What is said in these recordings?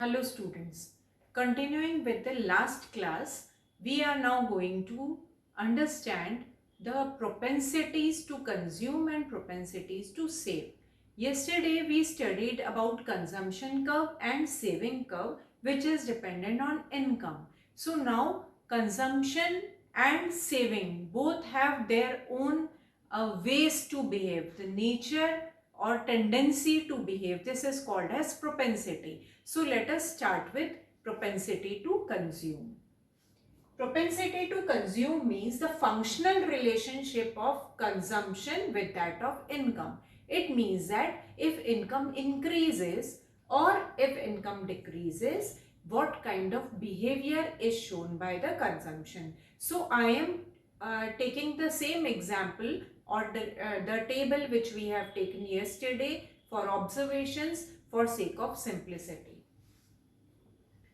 Hello students, continuing with the last class, we are now going to understand the propensities to consume and propensities to save. Yesterday we studied about consumption curve and saving curve, which is dependent on income. So now consumption and saving both have their own ways to behave. The nature or tendency to behave, this is called as propensity. So let us start with propensity to consume. Propensity to consume means the functional relationship of consumption with that of income. It means that if income increases or if income decreases, what kind of behavior is shown by the consumption. So I am taking the same example or the table which we have taken yesterday for observations for sake of simplicity.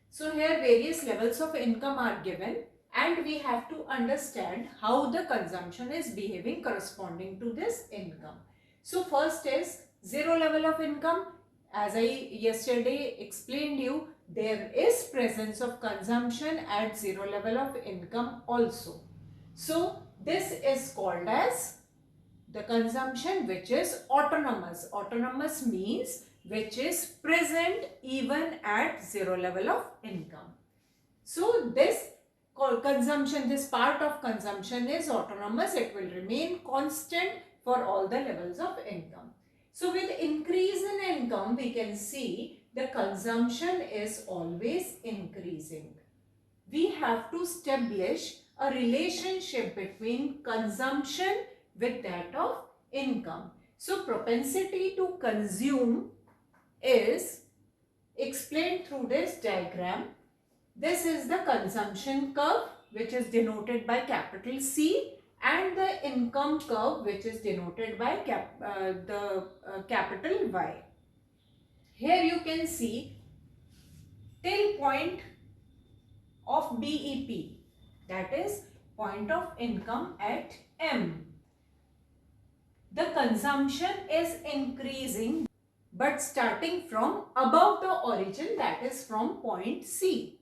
So here various levels of income are given and we have to understand how the consumption is behaving corresponding to this income. So first is zero level of income. As I yesterday explained you, there is presence of consumption at zero level of income also. So this is called as the consumption which is autonomous. Autonomous means which is present even at zero level of income. So this consumption, this part of consumption is autonomous. It will remain constant for all the levels of income. So with increase in income, we can see the consumption is always increasing. We have to establish a relationship between consumption with that of income. So propensity to consume is explained through this diagram. This is the consumption curve which is denoted by capital C and the income curve which is denoted by capital Y. Here you can see till point of BEP, that is point of income at M. The consumption is increasing but starting from above the origin, that is from point C.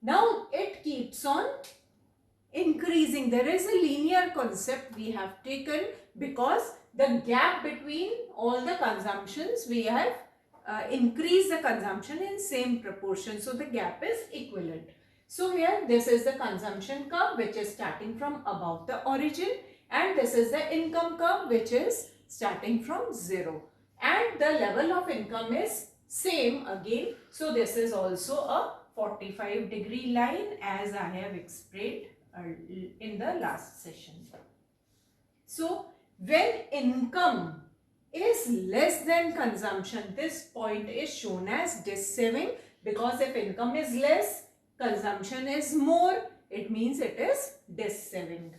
Now it keeps on increasing. There is a linear concept we have taken because the gap between all the consumptions, we have increased the consumption in same proportion. So the gap is equivalent. So here this is the consumption curve which is starting from above the origin and this is the income curve which is starting from 0. And the level of income is same again. So this is also a 45-degree line as I have explained in the last session. So when income is less than consumption, this point is shown as deceiving because if income is less, consumption is more, it means it is deceiving.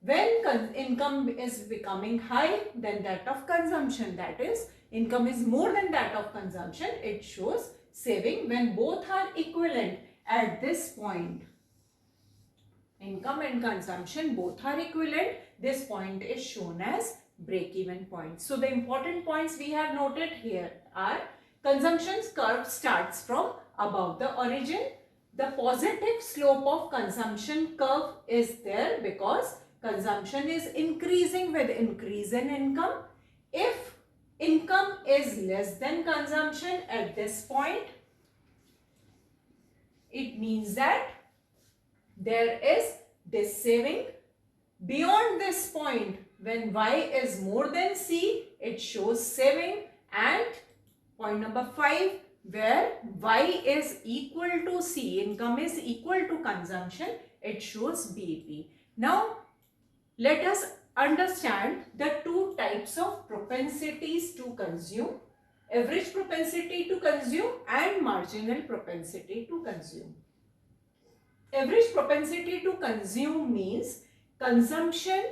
When income is becoming high than that of consumption, that is income is more than that of consumption, it shows saving. When both are equivalent at this point, income and consumption both are equivalent, this point is shown as break-even point. So the important points we have noted here are consumption's curve starts from above the origin. The positive slope of consumption curve is there because consumption is increasing with increase in income. If income is less than consumption at this point, it means that there is deceiving. Beyond this point, when Y is more than C, it shows saving. And point number 5, where Y is equal to C, income is equal to consumption, it shows BEP. Now, let us understand the two types of propensities to consume: average propensity to consume and marginal propensity to consume. Average propensity to consume means consumption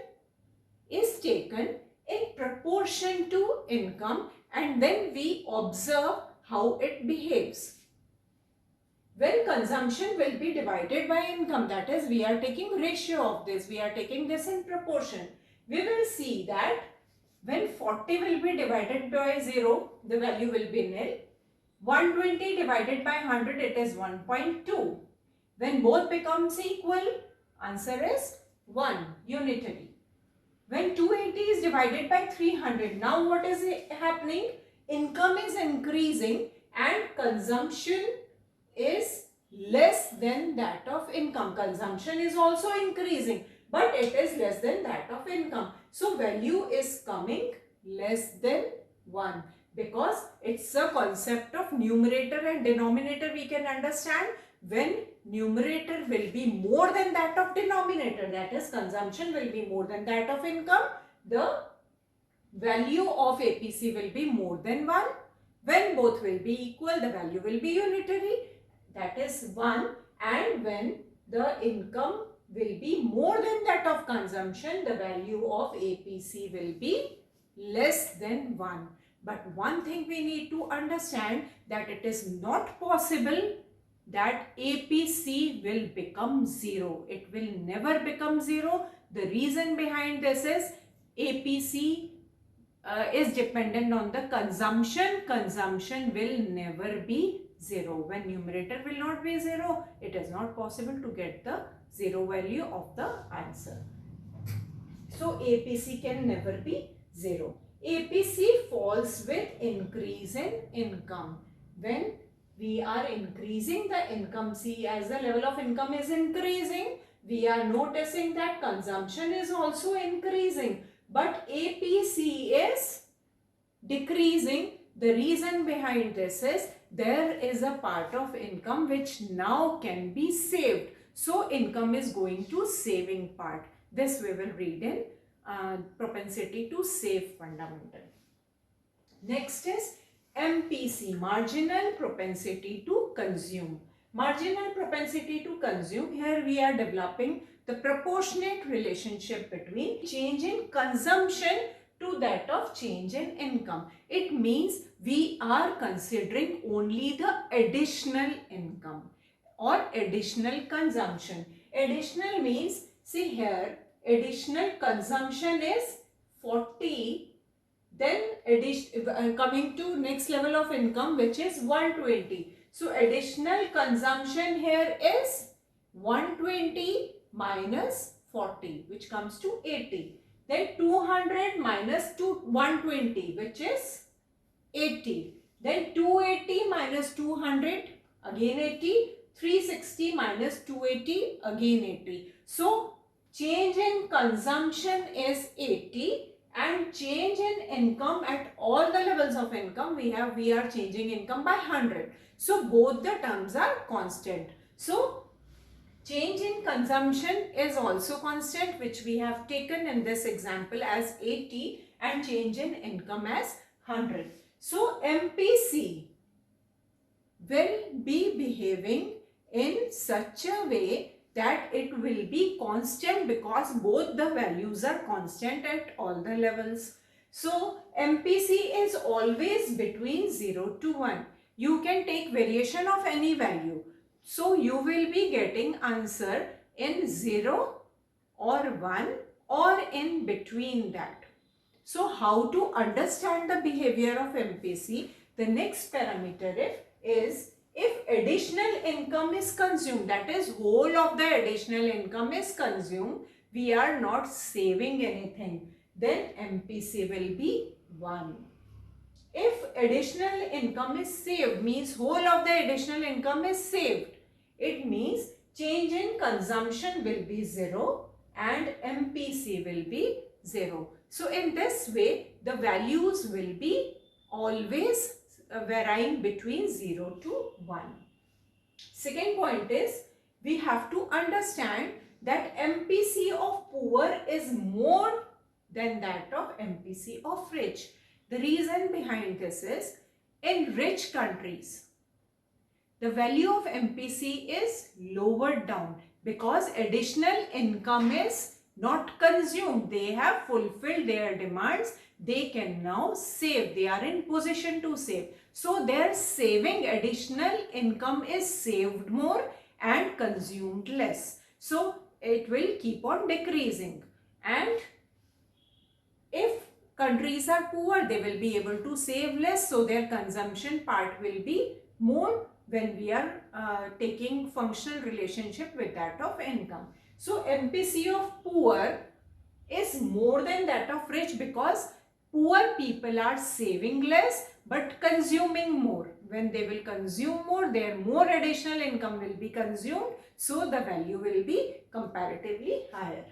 is taken in proportion to income and then we observe how it behaves. When consumption will be divided by income, that is we are taking ratio of this, we are taking this in proportion, we will see that when 40 will be divided by 0, the value will be nil. 120 divided by 100, it is 1.2. When both becomes equal, answer is 1, unitary. When 280 is divided by 300, now what is happening? Income is increasing and consumption is less than that of income. Consumption is also increasing, but it is less than that of income. So value is coming less than 1, because it's a concept of numerator and denominator. We can understand when numerator will be more than that of denominator, that is consumption will be more than that of income, the value of APC will be more than 1. When both will be equal, the value will be unitary, that is 1. And when the income will be more than that of consumption, the value of APC will be less than 1. But one thing we need to understand, that it is not possible that APC will become 0. It will never become 0. The reason behind this is APC is dependent on the consumption. Consumption will never be 0. When numerator will not be 0, it is not possible to get the 0 value of the answer. So APC can never be 0. APC falls with increase in income. When we are increasing the income, see, as the level of income is increasing, we are noticing that consumption is also increasing, but APC is decreasing. The reason behind this is there is a part of income which now can be saved. So income is going to saving part. This we will read in propensity to save fundamental. Next is MPC, marginal propensity to consume. Marginal propensity to consume, here we are developing the proportionate relationship between change in consumption to that of change in income. It means we are considering only the additional income or additional consumption. Additional means, see here, additional consumption is 40. Then coming to next level of income, which is 120. So additional consumption here is 120 minus 40, which comes to 80. Then 200 minus 120, which is 80. Then 280 minus 200, again 80. 360 minus 280, again 80. So change in consumption is 80. And change in income at all the levels of income, we are changing income by 100. So both the terms are constant. So change in consumption is also constant, which we have taken in this example as 80, and change in income as 100. So MPC will be behaving in such a way that it will be constant, because both the values are constant at all the levels. So MPC is always between 0 to 1. You can take variation of any value. So you will be getting answer in 0 or 1 or in between that. So how to understand the behavior of MPC? The next parameter is if additional income is consumed, that is whole of the additional income is consumed, we are not saving anything, then MPC will be 1. If additional income is saved, means whole of the additional income is saved, it means change in consumption will be 0 and MPC will be 0. So in this way, the values will be always varying between 0 to 1. Second point is, we have to understand that MPC of poor is more than that of MPC of rich. The reason behind this is, in rich countries, the value of MPC is lowered down because additional income is not consumed. They have fulfilled their demands. They can now save. They are in position to save. So their saving, additional income is saved more and consumed less. So it will keep on decreasing. And if countries are poor, they will be able to save less, so their consumption part will be more when we are taking functional relationship with that of income. So MPC of poor is more than that of rich because poor people are saving less but consuming more. When they will consume more, their more additional income will be consumed, so the value will be comparatively higher.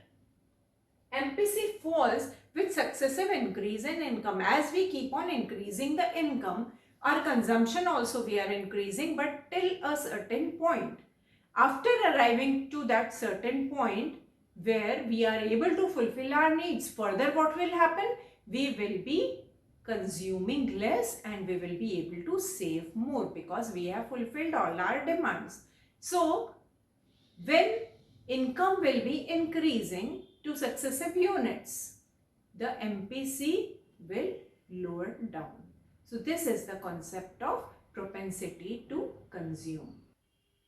MPC falls with successive increase in income. As we keep on increasing the income, our consumption also we are increasing, but till a certain point. After arriving to that certain point where we are able to fulfill our needs, further what will happen? We will be consuming less and we will be able to save more because we have fulfilled all our demands. So, when income will be increasing to successive units, the MPC will lower down. So this is the concept of propensity to consume.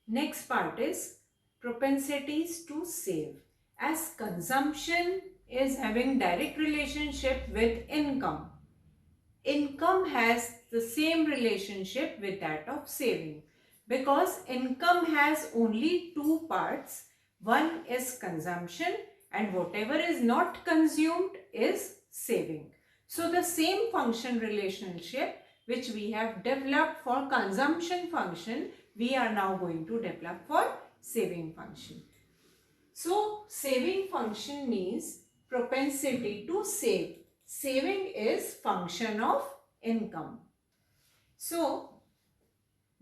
Next part is propensities to save. As consumption is having direct relationship with income, income has the same relationship with that of saving, because income has only two parts. One is consumption and whatever is not consumed is saving. So the same function relationship which we have developed for consumption function, we are now going to develop for saving function. So saving function means propensity to save. Saving is function of income. So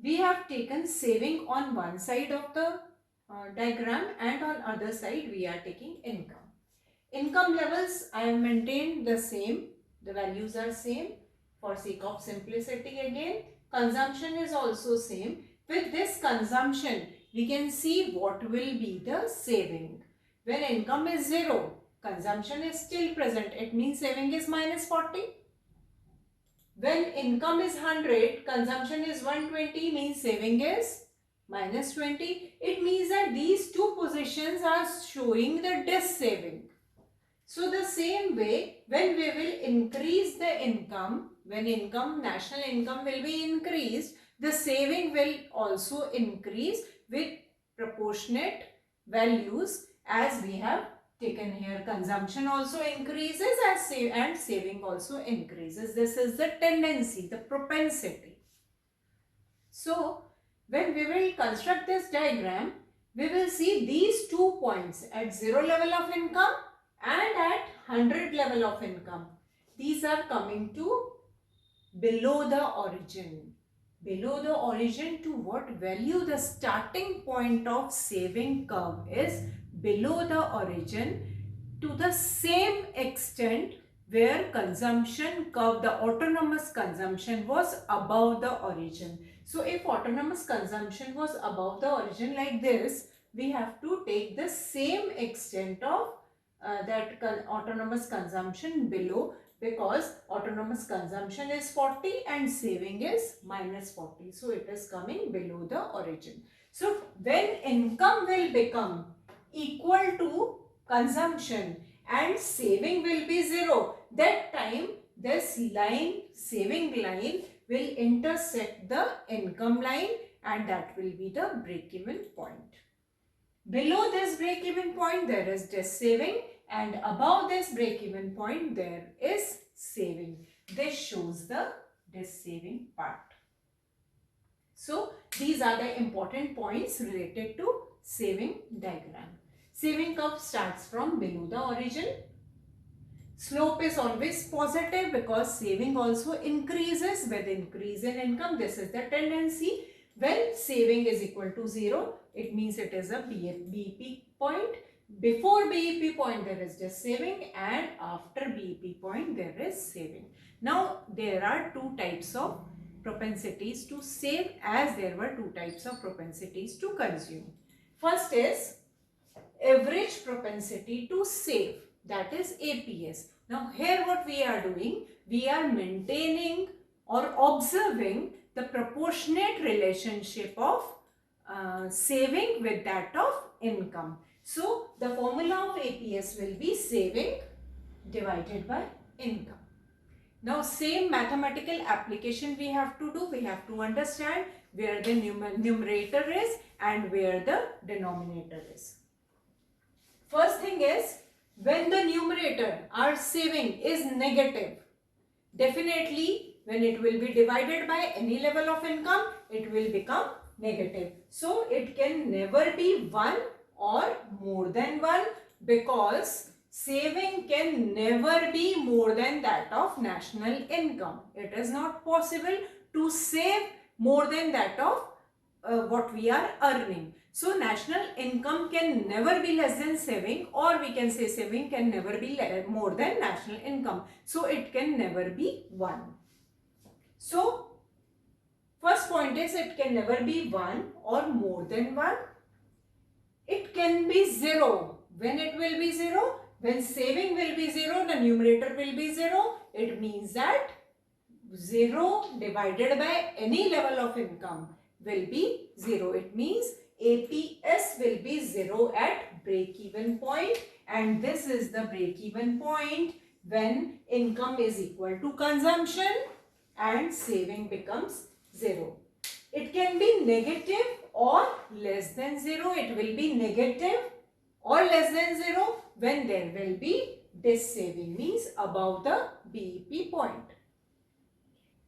we have taken saving on one side of the diagram and on other side we are taking income. Income levels I have maintained the same. The values are same for sake of simplicity again. Consumption is also same. With this consumption, we can see what will be the saving. When income is 0, consumption is still present. It means saving is minus 40. When income is 100, consumption is 120, means saving is minus 20. It means that these two positions are showing the dis-saving. So the same way, when we will increase the income, when national income will be increased, the saving will also increase with proportionate values, as we have taken here. Consumption also increases and saving also increases. This is the tendency, the propensity. So when we will construct this diagram, we will see these 2 points at 0 level of income and at 100 level of income. These are coming to below the origin. Below the origin to what value? The starting point of saving curve is below the origin to the same extent where consumption curve, the autonomous consumption was above the origin. So if autonomous consumption was above the origin like this, we have to take the same extent of that autonomous consumption below, because autonomous consumption is 40 and saving is minus 40. So it is coming below the origin. So when income will become equal to consumption and saving will be 0, that time this line, saving line, will intersect the income line and that will be the break-even point. Below this break-even point there is dis-saving and above this break-even point there is saving. This shows the dis-saving part. So these are the important points related to saving diagram. Saving curve starts from below the origin. Slope is always positive because saving also increases with increase in income. This is the tendency. When saving is equal to 0, it means it is a BEP point. Before BEP point there is just saving, and after BEP point there is saving. Now there are two types of propensities to save, as there were two types of propensities to consume. First is average propensity to save, that is APS. Now here what we are doing, we are maintaining or observing the proportionate relationship of saving with that of income. So the formula of APS will be saving divided by income. Now same mathematical application we have to do. We have to understand where the numerator is and where the denominator is. First thing is, when the numerator, our saving, is negative, definitely when it will be divided by any level of income, it will become negative. So it can never be 1 or more than 1, because saving can never be more than that of national income. It is not possible to save more than that of what we are earning. So national income can never be less than saving, or we can say saving can never be more than national income. So it can never be 1. So first point is, it can never be 1 or more than 1. It can be 0. When it will be 0? When saving will be 0, the numerator will be 0. It means that 0 divided by any level of income will be 0. It means APS will be 0 at break-even point, and this is the break-even point when income is equal to consumption and saving becomes 0. It can be negative or less than 0. It will be negative or less than 0 when there will be dis-saving, means above the BEP point.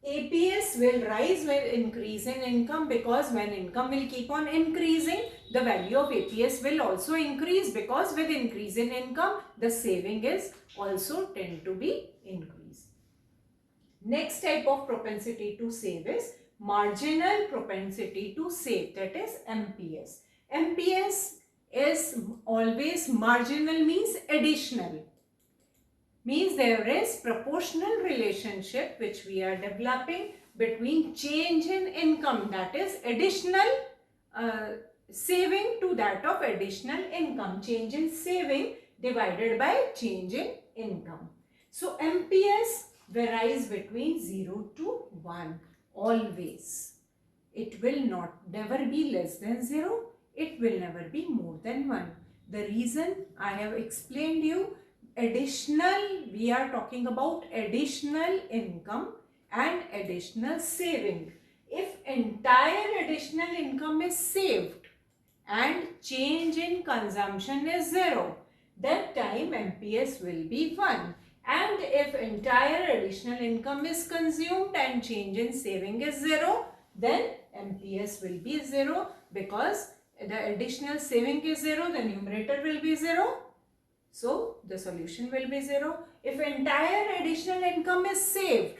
APS will rise with increase in income, because when income will keep on increasing, the value of APS will also increase, because with increase in income, the saving is also tend to be increased. Next type of propensity to save is marginal propensity to save, that is MPS. MPS is always marginal, means additional. Means there is proportional relationship which we are developing between change in income, that is additional saving, to that of additional income. Change in saving divided by change in income. So MPS varies between 0 to 1 always. It will never be less than 0. It will never be more than 1. The reason I have explained you. Additional, we are talking about additional income and additional saving. If entire additional income is saved and change in consumption is 0, that time MPS will be 1. And if entire additional income is consumed and change in saving is 0, then MPS will be 0, because the additional saving is 0, the numerator will be 0. So the solution will be 0. If entire additional income is saved,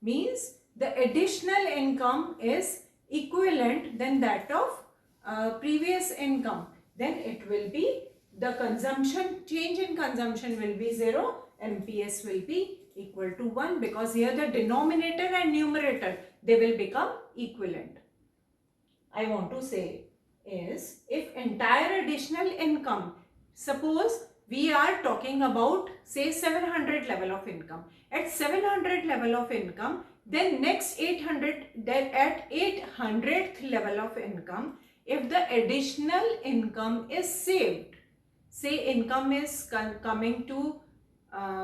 means the additional income is equivalent than that of previous income, then it will be the consumption, change in consumption will be 0, MPS will be equal to 1, because here the denominator and numerator, they will become equivalent. I want to say is, if entire additional income, suppose we are talking about say 700 level of income. At 700 level of income, then next 800, then at 800th level of income, if the additional income is saved, say income is coming to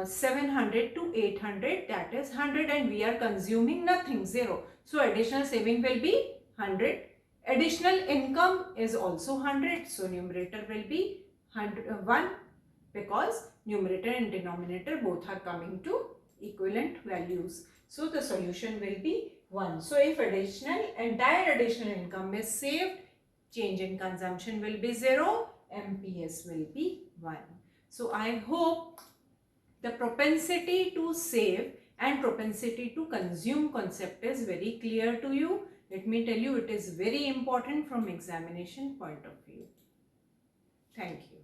700 to 800, that is 100, and we are consuming nothing, 0. So additional saving will be 100. Additional income is also 100, so numerator will be 1, because numerator and denominator both are coming to equivalent values. So the solution will be 1. So if entire additional income is saved, change in consumption will be 0, MPS will be 1. So I hope the propensity to save and propensity to consume concept is very clear to you. Let me tell you, it is very important from examination point of view. Thank you.